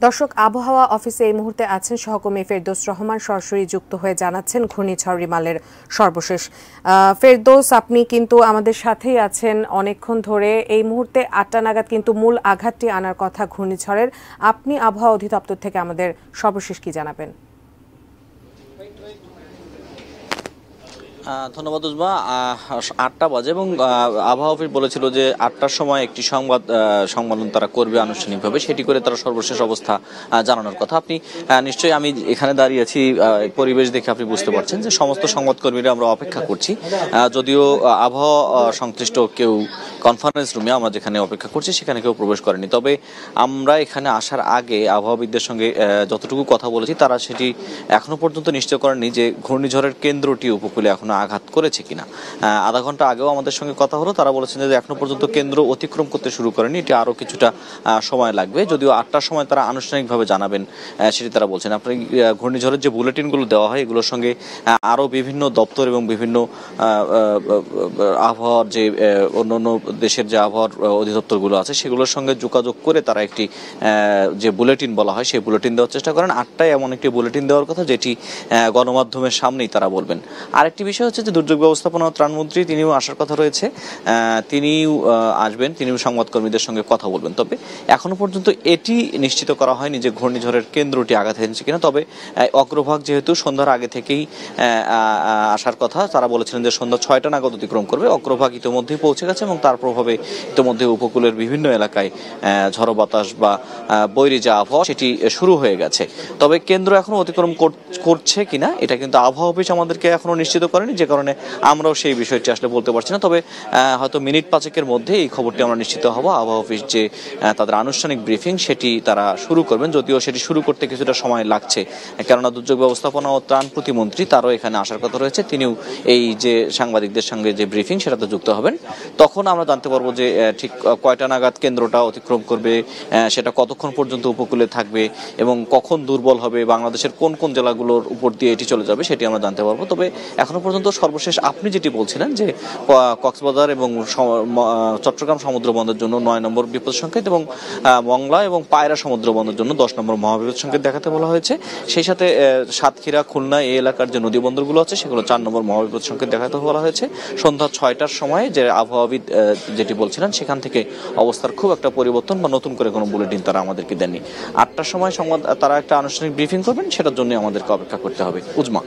দর্শক, আবহাওয়া অফিসে এই মুহূর্তে আছেন সহকর্মী ফেরদৌস রহমান, সরাসরি যুক্ত হয়ে জানাচ্ছেন ঘূর্ণিঝড় রিমালের সর্বশেষ। ফেরদৌস, আপনি কিন্তু আমাদের সাথেই আছেন অনেকক্ষণ ধরে। এই মুহূর্তে ৮টা নাগাদ কিন্তু মূল আঘাতটি আনার কথা ঘূর্ণিঝড়ের। আপনি আবহাওয়া অধিদপ্তর থেকে আমাদের সর্বশেষ কি জানাবেন? ধন্যবাদ উজমা। ৮টা বাজে এবং আবহাওয়া অফিস বলেছিল যে ৮টার সময় একটি সংবাদ তারা করবে আনুষ্ঠানিকভাবে, সেটি করে তারা সর্বশেষ অবস্থা জানানোর কথা। আপনি নিশ্চয়ই, আমি এখানে দাঁড়িয়েছি, পরিবেশ দেখে আপনি বুঝতে পারছেন যে সমস্ত সংবাদকর্মীরা আমরা অপেক্ষা করছি। যদিও আবহাওয়া সংশ্লিষ্ট কেউ কনফারেন্স রুমে, আমরা যেখানে অপেক্ষা করছি সেখানে কেউ প্রবেশ করেনি। তবে আমরা এখানে আসার আগে আবহাওয়াবিদদের সঙ্গে যতটুকু কথা বলেছি, তারা সেটি এখনো পর্যন্ত নিশ্চয় করেননি যে ঘূর্ণিঝড়ের কেন্দ্রটি উপকূলে এখনো আঘাত করেছে কিনা। আধা ঘন্টা আগেও আমাদের সঙ্গে কথা হলো, তারা বলেছেন যে এখনো পর্যন্ত কেন্দ্র অতিক্রম করতে শুরু করেনি, এটি আরো কিছুটা সময় লাগবে। যদিও ৮টার সময় তারা আনুষ্ঠানিকভাবে জানাবেন সেটি তারা বলছেন। আপনার ঘূর্ণিঝড়ের যে বুলেটিনগুলো দেওয়া হয়, এগুলোর সঙ্গে আরো বিভিন্ন দপ্তর এবং বিভিন্ন আবহাওয়ার যে অন্যান্য দেশের যে আবহাওয়ার অধিদপ্তরগুলো আছে সেগুলোর সঙ্গে যোগাযোগ করে তারা একটি যে বুলেটিন বলা হয় সেই বুলেটিন দেওয়ার চেষ্টা করেন। ৮টায় এমন একটি বুলেটিন দেওয়ার কথা যেটি গণমাধ্যমের সামনেই তারা বলবেন। আরেকটি বিষয় হচ্ছে যে দুর্যোগ ব্যবস্থাপনা ও ত্রাণমন্ত্রী তিনিও আসার কথা রয়েছে, তিনিও আসবেন, তিনিও সংবাদকর্মীদের সঙ্গে কথা বলবেন। তবে এখনো পর্যন্ত এটি নিশ্চিত করা হয়নি যে ঘূর্ণিঝড়ের কেন্দ্রটি আঘাত এনেছে কিনা। তবে অগ্রভাগ যেহেতু সন্ধ্যার আগে থেকেই আসার কথা, তারা বলেছিলেন যে সন্ধ্যা ৬টা নাগাদ অতিক্রম করবে। অগ্রভাগ ইতিমধ্যেই পৌঁছে গেছে এবং তার প্রভাবে ইতিমধ্যে উপকূলের বিভিন্ন এলাকায় ঝড়ো বাতাস বা বৈরী যে আবহাওয়া সেটি শুরু হয়ে গেছে। তবে কেন্দ্র এখনো অতিক্রম করছে কিনা এটা কিন্তু আবহাওয়া অফিস আমাদেরকে এখনো নিশ্চিত করেনি, যে কারণে আমরাও সেই বিষয়টি আসলে বলতে পারছি না। তবে হয়তো মিনিট ৫-এর মধ্যে এই খবরটি আমরা নিশ্চিত হব। আবহাওয়া অফিস যে তাদের আনুষ্ঠানিক ব্রিফিং সেটি তারা শুরু করবেন, যদিও সেটি শুরু করতে কিছুটা সময় লাগছে, কেননা দুর্যোগ ব্যবস্থাপনা ও ত্রাণ প্রতিমন্ত্রী তারও এখানে আসার কথা রয়েছে। তিনিও এই যে সাংবাদিকদের সঙ্গে যে ব্রিফিং সেটাতে যুক্ত হবেন। তখন আমরা জানতে পারবো যে ঠিক কয়টা নাগাদ কেন্দ্রটা অতিক্রম করবে, সেটা কতক্ষণ পর্যন্ত উপকূলে থাকবে এবং কখন দুর্বল হবে, বাংলাদেশের কোন কোন জেলাগুলোর উপর দিয়ে এটি চলে যাবে সেটি আমরা জানতে পারবো। তবে এখনো পর্যন্ত সর্বশেষ আপনি যেটি বলছিলেন যে কক্সবাজার এবং চট্টগ্রাম সমুদ্র বন্দরের জন্য ৯ নম্বর বিপদ সংকেত এবং মংলা এবং পায়রা সমুদ্র বন্দরের জন্য 10 নম্বর মহাবিপদ সংকেত দেখাতে বলা হয়েছে। সেই সাথে সাতক্ষীরা, খুলনা এই এলাকার যে নদী বন্দরগুলো আছে সেগুলো 4 নম্বর মহাবিপদ সংকেত দেখাতে বলা হয়েছে। সন্ধ্যা ৬টার সময় যে আবহাওয়াবিদ যেটি বলছিলেন সেখান থেকে অবস্থার খুব একটা পরিবর্তন বা নতুন করে কোনো বুলেটিন তারা আমাদেরকে দেননি। ৮টার সময় তারা একটা আনুষ্ঠানিক ব্রিফিং করবেন, সেটার জন্য আমাদেরকে অপেক্ষা করতে হবে। উজমা।